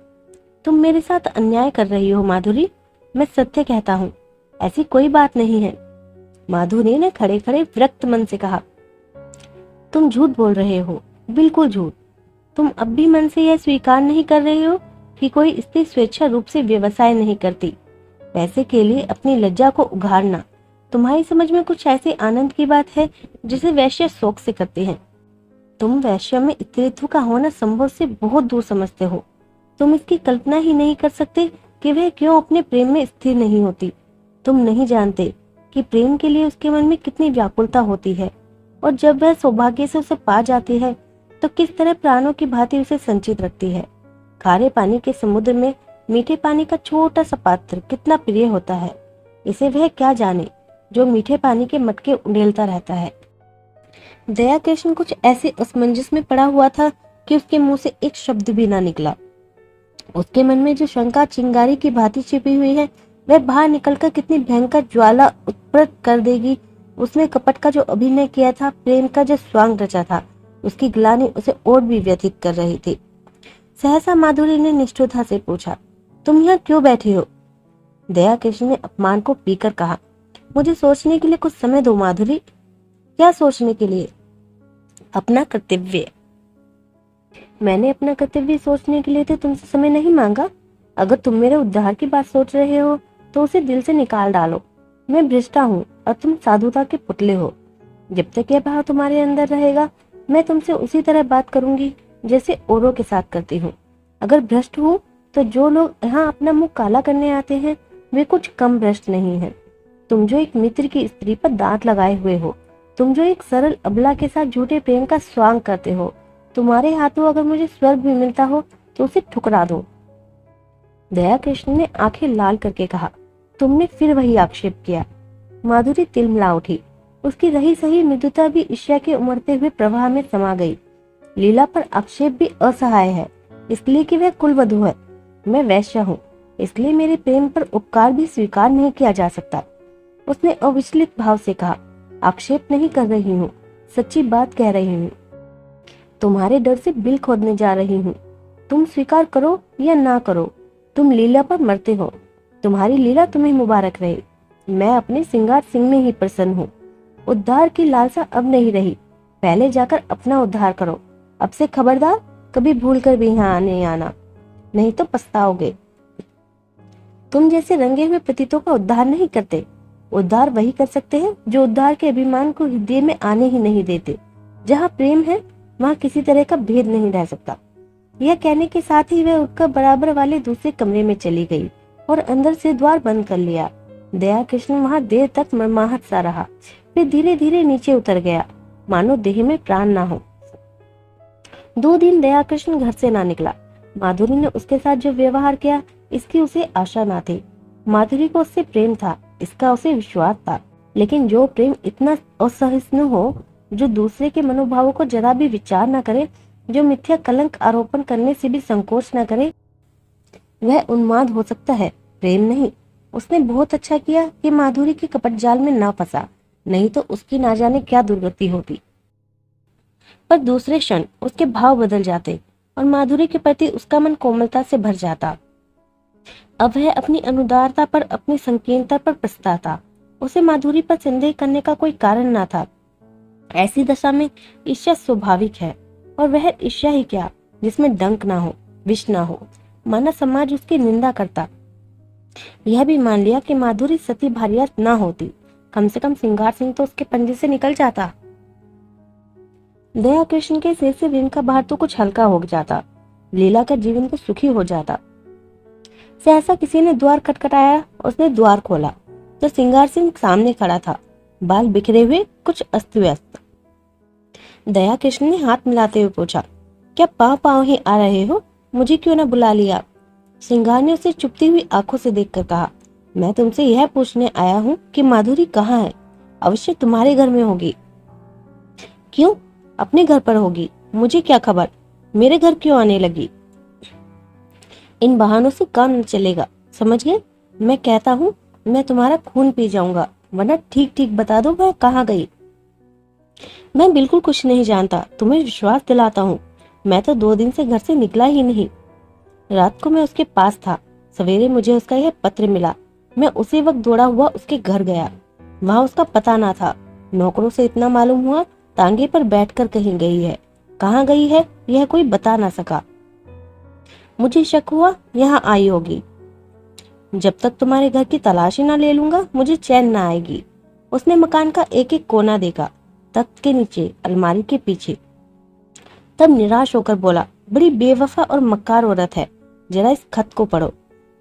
तुम मेरे साथ अन्याय कर रही हो माधुरी। मैं सत्य कहता हूँ, ऐसी कोई बात नहीं है। माधुरी ने खड़े खड़े विरक्त मन से कहा, तुम झूठ बोल रहे हो, बिल्कुल झूठ। तुम अब भी मन से यह स्वीकार नहीं कर रहे हो कि कोई स्त्री स्वेच्छा रूप से व्यवसाय नहीं करती। पैसे के लिए अपनी लज्जा को उघाड़ना तुम्हारी समझ में कुछ ऐसे आनंद की बात है जिसे वैश्य शौक से करते हैं। तुम वैश्य में स्त्रीत्व का होना संभव से बहुत दूर समझते हो। तुम इसकी कल्पना ही नहीं कर सकते कि वह क्यों अपने प्रेम में स्थिर नहीं होती। तुम नहीं जानते कि प्रेम के लिए उसके मन में कितनी व्याकुलता होती है, और जब वह सौभाग्य से उसे पा जाती है तो किस तरह प्राणों की भांति उसे संचित रखती है। खारे पानी के समुद्र में मीठे पानी का छोटा सा पात्र कितना प्रिय होता है, इसे वह क्या जाने जो मीठे पानी के मटके उंडेलता रहता है। दया कृष्ण कुछ ऐसे असमंजस में पड़ा हुआ था कि उसके मुंह से एक शब्द भी ना निकला। उसके मन में जो शंका चिंगारी की भांति छिपी हुई है, वह बाहर निकलकर कितनी भयंकर ज्वाला उत्पन्न कर देगी। उसने कपट का जो अभिनय किया था, प्रेम का जो स्वांग रचा था, उसकी ग्लानि उसे और भी व्यथित कर रही थी। सहसा माधुरी ने निष्ठुरता से पूछा, तुम यहाँ क्यों बैठे हो? दया कृष्ण ने अपमान को पीकर कहा, मुझे सोचने के लिए कुछ समय दो माधुरी। क्या सोचने के लिए? अपना कर्तव्य। मैंने अपना कर्तव्य सोचने के लिए तो तुमसे समय नहीं मांगा। अगर तुम मेरे उद्धार की बात सोच रहे हो तो उसे दिल से निकाल डालो। मैं भ्रष्टा हूँ और तुम साधुता के पुतले हो। जब तक यह भाव तुम्हारे अंदर रहेगा, मैं तुमसे उसी तरह बात करूंगी जैसे औरों के साथ करती हूँ। अगर भ्रष्ट हूँ तो जो लोग यहाँ अपना मुंह काला करने आते हैं वे कुछ कम भ्रष्ट नहीं हैं। तुम जो एक मित्र की स्त्री पर दांत लगाए हुए हो, तुम जो एक सरल अबला के साथ झूठे प्रेम का स्वांग करते हो, तुम्हारे हाथों अगर मुझे स्वर्ग भी मिलता हो तो उसे ठुकरा दो। दया कृष्ण ने आंखें लाल करके कहा, तुमने फिर वही आक्षेप किया। माधुरी तिलमिला उठी। उसकी रही सही मृदुता भी ईर्ष्या के उमड़ते हुए प्रवाह में समा गई। लीला पर आक्षेप भी असहाय है, इसलिए कि वह कुलवधू है। मैं वैश्य हूँ, इसलिए मेरे प्रेम पर उपकार भी स्वीकार नहीं किया जा सकता। उसने अविचलित भाव से कहा, आक्षेप नहीं कर रही हूँ, सच्ची बात कह रही हूँ। तुम्हारे डर से बिल खोदने जा रही हूँ। तुम स्वीकार करो या ना करो, तुम लीला पर मरते हो। तुम्हारी लीला तुम्हें मुबारक रहे। मैं अपने सिंगार सिंह में ही प्रसन्न हूँ। उद्धार की लालसा अब नहीं रही। पहले जाकर अपना उद्धार करो। अब से खबरदार, कभी भूल कर भी यहाँ नहीं आना, नहीं तो पछताओगे। तुम जैसे रंगे हुए पतितों का उद्धार नहीं करते। उद्धार वही कर सकते हैं जो उद्धार के अभिमान को हृदय में आने ही नहीं देते। जहाँ प्रेम है वहाँ किसी तरह का भेद नहीं रह सकता। यह कहने के साथ ही वह उठकर बराबर वाले दूसरे कमरे में चली गई और अंदर से द्वार बंद कर लिया। दया कृष्ण वहाँ देर तक मरमाहट सा रहा, फिर धीरे धीरे नीचे उतर गया, मानो देह में प्राण ना हो। 2 दिन दया कृष्ण घर से ना निकला। माधुरी ने उसके साथ जो व्यवहार किया इसकी उसे आशा ना थी। माधुरी को उससे प्रेम था, इसका उसे विश्वास था, लेकिन जो प्रेम इतना असहिष्णु हो, जो दूसरे के मनोभावों को जरा भी विचार न करे, जो मिथ्या कलंक आरोपण करने से भी संकोच न करे, वह उन्माद हो सकता है, प्रेम नहीं। उसने बहुत अच्छा किया कि माधुरी के कपट जाल में ना फंसा, नहीं तो उसकी ना जाने क्या दुर्गति होती। पर दूसरे क्षण उसके भाव बदल जाते और माधुरी के प्रति उसका मन कोमलता से भर जाता। अब वह अपनी अनुदारता पर, अपनी संकीर्णता पर पछताता। उसे माधुरी पर संदेह करने का कोई कारण ना था। ऐसी दशा में ईर्ष्या स्वाभाविक है, और वह ईर्ष्या ही क्या जिसमें डंक ना हो, विष ना हो। माना समाज उसकी निंदा करता। यह भी मान लिया कि माधुरी सती भारिया ना होती, कम से कम सिंगार सिंह तो उसके पंजे से निकल जाता। दया कृष्ण के सिर से ऋण का भार तो कुछ हल्का हो जाता। लीला का जीवन तो सुखी हो जाता। सहसा किसी ने द्वार खटखटाया। उसने द्वार खोला तो सिंगार सिंह सामने खड़ा था, बाल बिखरे हुए, कुछ अस्त व्यस्त। दया कृष्ण ने हाथ मिलाते हुए पूछा, क्या पाँव पाँव ही आ रहे हो? मुझे क्यों न बुला लिया? सिंगार ने उसे चुपती हुई आंखों से देखकर कहा, मैं तुमसे यह पूछने आया हूँ कि माधुरी कहाँ है? अवश्य तुम्हारे घर में होगी। क्यों? अपने घर पर होगी, मुझे क्या खबर? मेरे घर क्यों आने लगी? इन बहानों से काम न चलेगा, समझ गए? मैं कहता हूँ मैं तुम्हारा खून पी जाऊंगा, वरना ठीक ठीक बता दो वह कहाँ गई। मैं बिल्कुल कुछ नहीं जानता, तुम्हें विश्वास दिलाता हूँ। मैं तो 2 दिन से घर से निकला ही नहीं। रात को मैं उसके पास था, सवेरे मुझे उसका यह पत्र मिला। मैं उसी वक्त दौड़ा हुआ उसके घर गया। वहां उसका पता ना था। नौकरों से इतना मालूम हुआ, तांगे पर बैठकर कहीं गई है। कहाँ गई है यह कोई बता ना सका। मुझे शक हुआ यहाँ आई होगी। जब तक तुम्हारे घर की तलाशी ना ले लूंगा मुझे चैन ना आएगी। उसने मकान का एक एक कोना देखा, तख्त के नीचे, अलमारी के पीछे। तब निराश होकर बोला, बड़ी बेवफा और मक्कार औरत है, जरा इस खत को पढ़ो।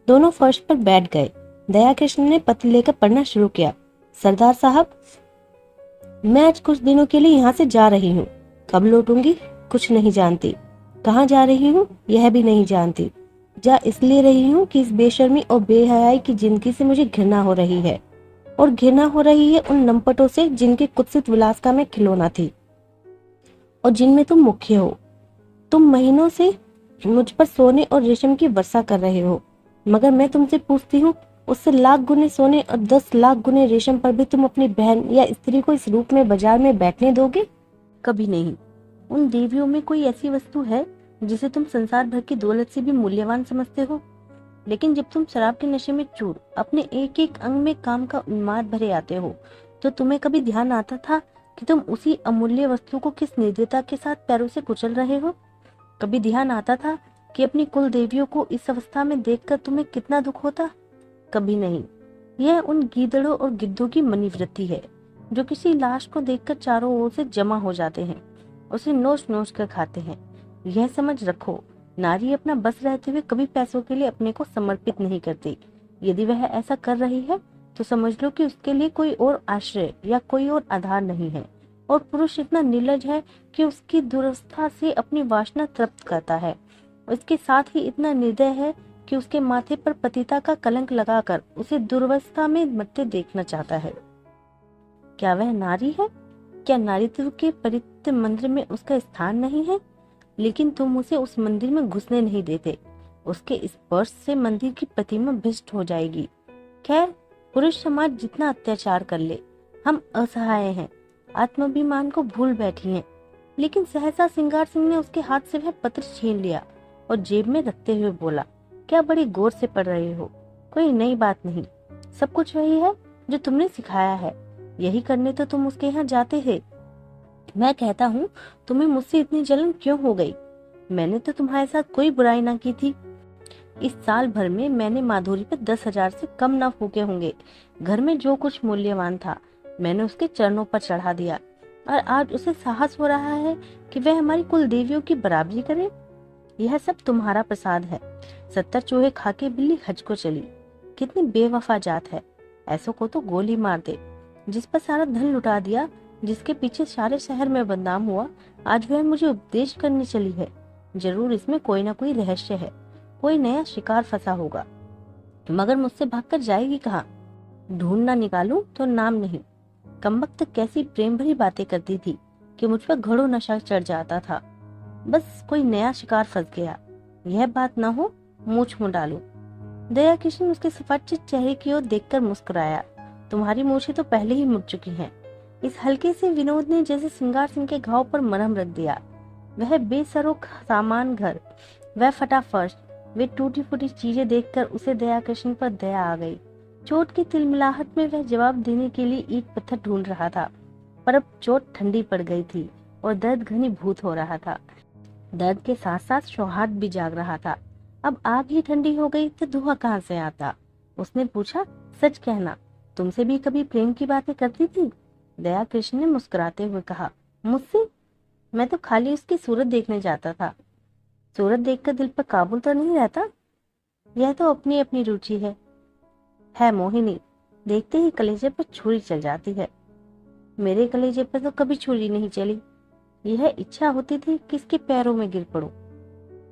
दोनों फर्श पर बैठ गए। दया कृष्ण ने पत्र लेकर पढ़ना शुरू किया। सरदार साहब, मैं आज कुछ दिनों के लिए यहाँ से जा रही हूँ। कब लौटूंगी कुछ नहीं जानती। कहाँ जा रही हूँ यह भी नहीं जानती। जा इसलिए रही हूँ कि इस बेशर्मी और बेहयाई की जिंदगी से मुझे घृणा हो रही है, और घृणा हो रही है उन लंपटों से जिनके कुत्सित विलास का मैं खिलौना थी और जिनमें तुम मुख्य हो। तुम महीनों से मुझ पर सोने और रेशम की वर्षा कर रहे हो, मगर मैं तुमसे पूछती हूँ, उससे लाख गुने सोने और 10 लाख गुने रेशम पर भी तुम अपनी बहन या स्त्री को इस रूप में बाजार में बैठने दोगे? कभी नहीं। उन देवियों में कोई ऐसी वस्तु है जिसे तुम संसार भर की दौलत से भी मूल्यवान समझते हो? लेकिन जब तुम शराब के नशे में चूर अपने एक एक अंग में काम का उन्माद भरे आते हो, तो तुम्हें कभी ध्यान आता था कि तुम उसी अमूल्य वस्तु को किस निर्दयता के साथ पैरों से कुचल रहे हो? कभी ध्यान आता था कि अपनी कुल देवियों को इस अवस्था में देखकर तुम्हें कितना दुख होता? कभी नहीं। यह उन गीदड़ों और गिद्धों की मनोवृत्ति है जो किसी लाश को देखकर चारों ओर से जमा हो जाते हैं, उसे नोच नोच कर खाते हैं। यह समझ रखो, नारी अपना बस रहते हुए कभी पैसों के लिए अपने को समर्पित नहीं करती। यदि वह ऐसा कर रही है तो समझ लो कि उसके लिए कोई और आश्रय या कोई और आधार नहीं है। और पुरुष इतना निर्लज है कि उसकी दुरवस्था से अपनी वासना तृप्त करता है। इसके साथ ही इतना निर्दय है कि उसके माथे पर पतिता का कलंक लगाकर उसे दुर्वस्था में मरते देखना चाहता है। क्या वह नारी है? क्या नारीत्व के पवित्र मंदिर में उसका स्थान नहीं है? लेकिन तुम उसे उस मंदिर में घुसने नहीं देते। उसके स्पर्श से मंदिर की प्रतिमा भ्रष्ट हो जाएगी। खैर, पुरुष समाज जितना अत्याचार कर ले, हम असहाय हैं, आत्माभिमान को भूल बैठी हैं। लेकिन सहसा सिंगार सिंह ने उसके हाथ से वह पत्र छीन लिया और जेब में रखते हुए बोला, क्या बड़ी गौर से पढ़ रहे हो? कोई नई बात नहीं, सब कुछ वही है जो तुमने सिखाया है। यही करने तो तुम उसके यहाँ जाते थे। मैं कहता हूँ, तुम्हें मुझसे इतनी जलन क्यों हो गई? मैंने तो तुम्हारे साथ कोई बुराई ना की थी। इस साल भर में मैंने माधुरी पे 10,000 से कम न फूके होंगे। घर में जो कुछ मूल्यवान था मैंने उसके चरणों पर चढ़ा दिया, और आज उसे साहस हो रहा है कि वह हमारी कुल देवियों की बराबरी करे। यह सब तुम्हारा प्रसाद है। 70 चूहे खा के बिल्ली हज को चली। कितनी बेवफा जात है, ऐसों को तो गोली मार दे। जिस पर सारा धन लुटा दिया, जिसके पीछे सारे शहर में बदनाम हुआ, आज वह मुझे उपदेश करने चली है। जरूर इसमें कोई ना कोई रहस्य है, कोई नया शिकार फंसा होगा। मगर मुझसे भागकर जाएगी कहाँ? ढूंढना निकालूं तो नाम नहीं। कमबख्त कैसी प्रेम भरी बातें करती थी कि मुझ पर घड़ों नशा चढ़ जाता था। बस कोई नया शिकार फंस गया, यह बात ना हो मूछ मुंह डालूं। दया किशन उसके सफाचित चेहरे की ओर देखकर मुस्कुराया। तुम्हारी मूछें तो पहले ही मुड़ चुकी हैं। इस हल्के से विनोद ने जैसे सिंगार सिंह के घाव पर मरहम रख दिया। वह बेसरो सामान घर, वह फटा फर्श, वे टूटी फूटी चीजें देखकर उसे दया कृष्ण पर दया आ गई। चोट की तिलमिलाहट में वह जवाब देने के लिए ईंट पत्थर ढूंढ रहा था, पर अब चोट ठंडी पड़ गई थी और दर्द घनीभूत हो रहा था। दर्द के साथ साथ शौहार्द भी जाग रहा था। अब आग ही ठंडी हो गई तो धुआं कहाँ से आता? उसने पूछा, सच कहना, तुमसे भी कभी प्रेम की बातें करती थी? दया कृष्ण ने मुस्कुराते हुए कहा, मुझसे? मैं तो खाली उसकी सूरत देखने जाता था। सूरत देखकर दिल पर काबू तो नहीं रहता। यह तो अपनी अपनी रुचि है मोहिनी। देखते ही कलेजे पर छुरी चल जाती है। मेरे कलेजे पर तो कभी छुरी नहीं चली। यह इच्छा होती थी कि इसके पैरों में गिर पड़ो।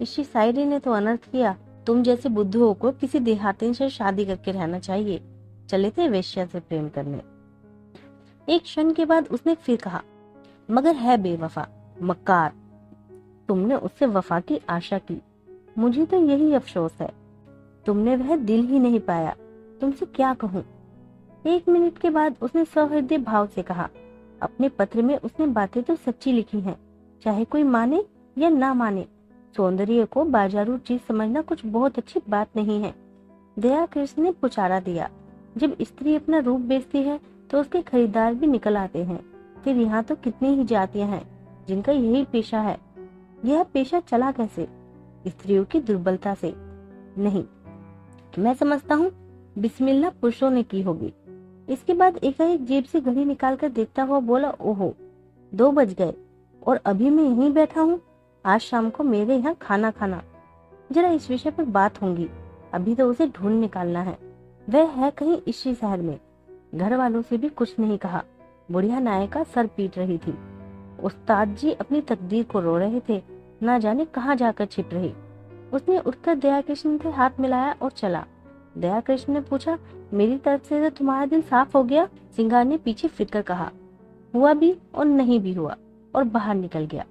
इसी शायरी ने तो अनर्थ किया। तुम जैसे बुद्धुओं को किसी देहाती से शादी करके रहना चाहिए। चले थे वेश्या से प्रेम करने। एक क्षण के बाद उसने फिर कहा, मगर है बेवफा, मक्कार। तुमने उससे वफा की आशा की। मुझे तो यही अफसोस है, तुमने वह दिल ही नहीं पाया। तुमसे क्या कहूँ? 1 मिनट के बाद उसने सहृदय भाव से कहा, अपने पत्र में उसने बातें तो सच्ची लिखी हैं, चाहे कोई माने या ना माने। सौंदर्य को बाजारू चीज समझना कुछ बहुत अच्छी बात नहीं है। दया कृष्ण ने पुचारा दिया, जब स्त्री अपना रूप बेचती है तो उसके खरीदार भी निकल आते हैं। फिर यहाँ तो कितनी ही जातियां हैं जिनका यही पेशा है। यह पेशा चला कैसे? स्त्रियों की दुर्बलता से नहीं, मैं समझता हूँ बिस्मिल्लाह पुरुषों ने की होगी। इसके बाद एकाएक जेब से घड़ी निकालकर देखता हुआ बोला, ओहो 2 बज गए और अभी मैं यहीं बैठा हूँ। आज शाम को मेरे यहाँ खाना खाना। जरा इस विषय पर बात होंगी। अभी तो उसे ढूंढ निकालना है। वह है कहीं इसी शहर में। घर वालों से भी कुछ नहीं कहा। बुढ़िया नायका सर पीट रही थी। उस्ताद जी अपनी तकदीर को रो रहे थे, ना जाने कहाँ जाकर छिप रही। उसने उठकर दया कृष्ण से हाथ मिलाया और चला। दया कृष्ण ने पूछा, मेरी तरफ से तो तुम्हारा दिल साफ हो गया? सिंगार ने पीछे फिरकर कहा, हुआ भी और नहीं भी हुआ, और बाहर निकल गया।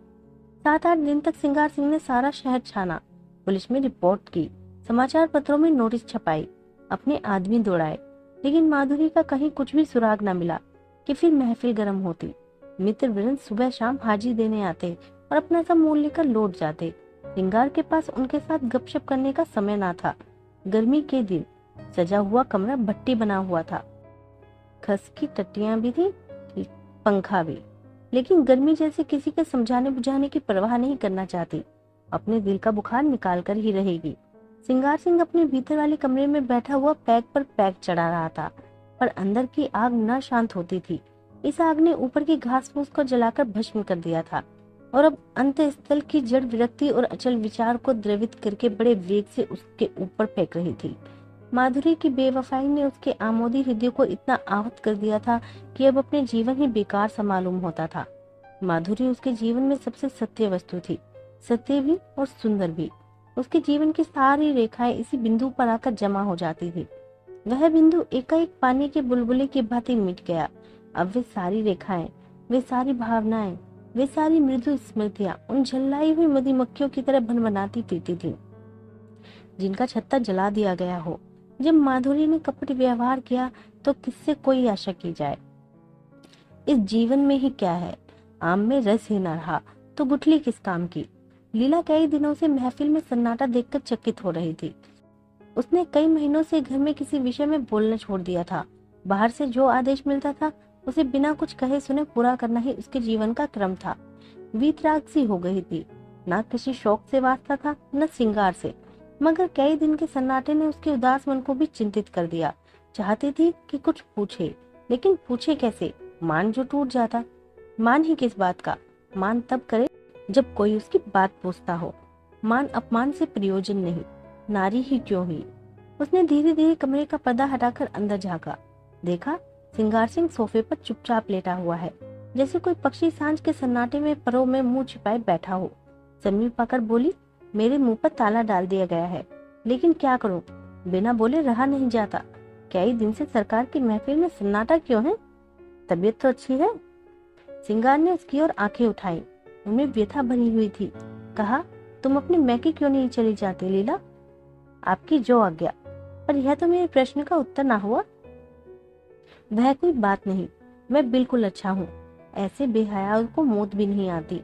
7-8 दिन तक सिंगार सिंह ने सारा शहर छाना, पुलिस में रिपोर्ट की, समाचार पत्रों में नोटिस छपाई, अपने आदमी दौड़ाए, लेकिन माधुरी का कहीं कुछ भी सुराग न मिला। कि फिर महफिल गर्म होती। मित्र वृंद सुबह शाम हाजिरी देने आते और अपना सब मूल्य लेकर लौट जाते। सिंगार के पास उनके साथ गपशप करने का समय ना था। गर्मी के दिन सजा हुआ कमरा भट्टी बना हुआ था। खस की टट्टियां भी थी, पंखा भी, लेकिन गर्मी जैसे किसी के समझाने बुझाने की परवाह नहीं करना चाहती। अपने दिल का बुखार निकाल कर ही रहेगी। सिंगार सिंह अपने भीतर वाले कमरे में बैठा हुआ पैक पर पैक चढ़ा रहा था, पर अंदर की आग न शांत होती थी। इस आग ने ऊपर की घास फूस को जलाकर भस्म कर दिया था। और अब अंत स्थल की जड़ विरक्ति और अचल विचार को द्रवित करके बड़े वेग से उसके ऊपर फेंक रही थी। माधुरी की बेवफाई ने उसके आमोदी हृदय को इतना आहत कर दिया था कि अब अपने जीवन ही बेकार सा मालूम होता था। माधुरी उसके जीवन में सबसे सत्य वस्तु थी, सत्य भी और सुंदर भी। उसके जीवन की सारी रेखाएं इसी बिंदु पर आकर जमा हो जाती थी। वह बिंदु एकाएक पानी के बुलबुले की भांति मिट गया। अब वे सारी रेखाएं, वे सारी भावनाएं, वे सारी मृदु स्मृतियां उन झल्लाई हुई मधुमक्खियों की तरह भनभनाती फिरती थी, जिनका छत्ता जला दिया गया हो। जब माधुरी ने कपट व्यवहार किया तो किससे कोई आशा की जाए। इस जीवन में ही क्या है, आम में रस ही न रहा तो गुठली किस काम की। लीला कई दिनों से महफिल में सन्नाटा देखकर चकित हो रही थी। उसने कई महीनों से घर में किसी विषय में बोलना छोड़ दिया था। बाहर से जो आदेश मिलता था उसे बिना कुछ कहे सुने पूरा करना ही उसके जीवन का क्रम था। वीतराग सी हो गई थी, ना किसी शौक से वास्ता था न श्रृंगार से। मगर कई दिन के सन्नाटे ने उसके उदास मन को भी चिंतित कर दिया। चाहती थी कि कुछ पूछे, लेकिन पूछे कैसे। मान जो टूट जाता। मान ही किस बात का। मान तब करे जब कोई उसकी बात पूछता हो। मान अपमान से प्रयोजन नहीं, नारी ही क्यों हुई। उसने धीरे धीरे कमरे का पर्दा हटाकर अंदर झांका। देखा, सिंगार सिंह सोफे पर चुपचाप लेटा हुआ है, जैसे कोई पक्षी सांझ के सन्नाटे में परों में मुंह छिपाए बैठा हो। समीप आकर बोली, मेरे मुंह पर ताला डाल दिया गया है, लेकिन क्या करूं, बिना बोले रहा नहीं जाता। कई दिन से सरकार की महफिल में सन्नाटा क्यों है? तबीयत तो अच्छी है। सिंगार ने उसकी ओर आंखें उठाई, उनमें व्यथा भरी हुई थी। कहा, तुम अपने मैके क्यों नहीं चली जाती लीला? आपकी जो आज्ञा। पर यह तो मेरे प्रश्न का उत्तर ना हुआ। वह कोई बात नहीं, मैं बिल्कुल अच्छा हूँ। ऐसे बेहयाओं को मौत भी नहीं आती।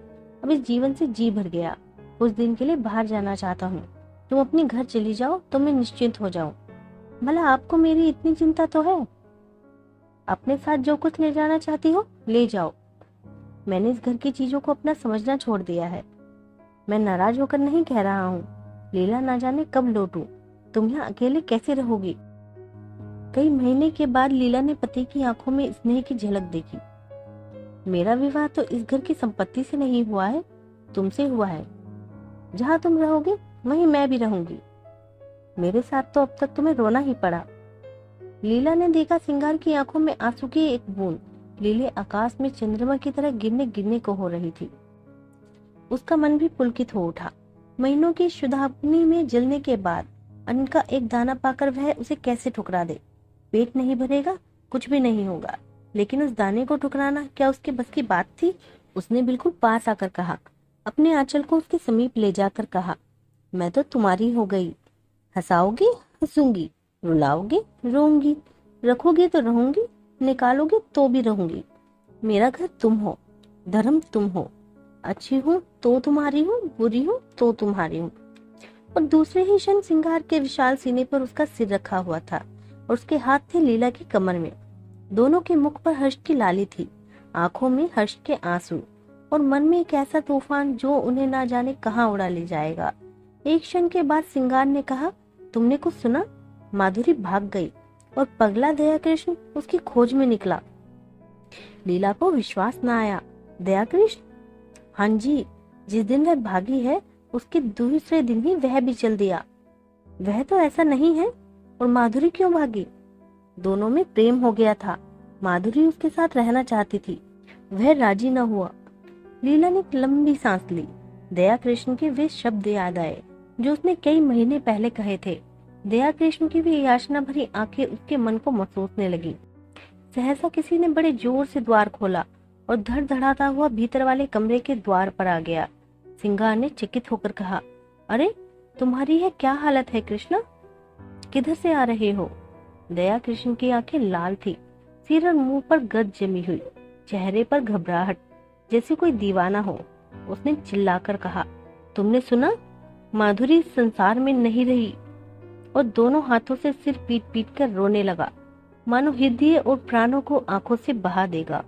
अब इस जीवन से जी भर गया। कुछ दिन के लिए बाहर जाना चाहता हूँ। तुम अपने घर चली जाओ तो मैं निश्चिंत हो जाऊं। भला आपको मेरी इतनी चिंता तो है? अपने साथ जो कुछ ले जाना चाहती हो ले जाओ। मैंने इस घर की चीजों को अपना समझना छोड़ दिया है। मैं नाराज होकर नहीं कह रहा हूँ। लीला ना जाने कब लौटूं। तुम यहाँ अकेले कैसे रहोगी? कई महीने के बाद लीला ने पति की आंखों में स्नेह की झलक देखी। मेरा विवाह तो इस घर की संपत्ति से नहीं हुआ है, तुमसे हुआ है। जहाँ तुम रहोगे वहीं मैं भी रहूंगी। मेरे साथ तो अब तक तुम्हें रोना ही पड़ा। लीला ने देखा सिंगार की आंखों में आंसू की एक बूंद लीले आकाश में चंद्रमा की तरह गिरने गिरने को हो रही थी। उसका मन भी पुलकित हो उठा। महीनों की शुद्धाग्नि में जलने के बाद अन्न का एक दाना पाकर वह उसे कैसे ठुकरा दे। पेट नहीं भरेगा, कुछ भी नहीं होगा, लेकिन उस दाने को ठुकराना क्या उसके बस की बात थी? उसने बिल्कुल पास आकर कहा, अपने आंचल को उसके समीप ले जाकर कहा, मैं तो तुम्हारी हो गई। हंसाओगे हंसूंगी, रुलाओगे रोऊंगी, रखोगे तो रहूंगी, निकालोगे तो भी रहूंगी। मेरा घर तुम हो, धर्म तुम हो। अच्छी हूँ तो तुम्हारी हूँ, बुरी हूँ तो तुम्हारी हूँ। और दूसरे ही क्षण सिंगार के विशाल सीने पर उसका सिर रखा हुआ था और उसके हाथ थे लीला की कमर में। दोनों के मुख पर हर्ष की लाली थी, आंखों में हर्ष के आंसू और मन में एक ऐसा तूफान जो उन्हें ना जाने कहाँ उड़ा ले जाएगा। एक क्षण के बाद सिंगार ने कहा, तुमने कुछ सुना? माधुरी भाग गई और पगला दया कृष्ण उसकी खोज में निकला। लीला को विश्वास न आया। दया कृष्ण? हाँ जी, जिस दिन वह भागी है उसके दूसरे दिन ही वह भी चल दिया। वह तो ऐसा नहीं है। और माधुरी क्यों भागी? दोनों में प्रेम हो गया था। माधुरी उसके साथ रहना चाहती थी, वह राजी न हुआ। लीला ने एक लंबी सांस ली। दया कृष्ण के वे शब्द याद आए जो उसने कई महीने पहले कहे थे। दया कृष्ण की भी याचना भरी आंखें उसके मन को महसूसने लगी। सहसा किसी ने बड़े जोर से द्वार खोला और धड़ धड़ाता हुआ भीतर वाले कमरे के द्वार पर आ गया। सिंगार ने चकित होकर कहा, अरे तुम्हारी है क्या हालत है कृष्णा? किधर से आ रहे हो? दया कृष्ण की आंखें लाल थी, सिर और मुंह पर गद जमी हुई, चेहरे पर घबराहट, जैसे कोई दीवाना हो। उसने चिल्लाकर कहा, तुमने सुना? माधुरी इस संसार में नहीं रही। और दोनों हाथों से सिर पीट पीट कर रोने लगा, मानो हृदय और प्राणों को आंखों से बहा देगा।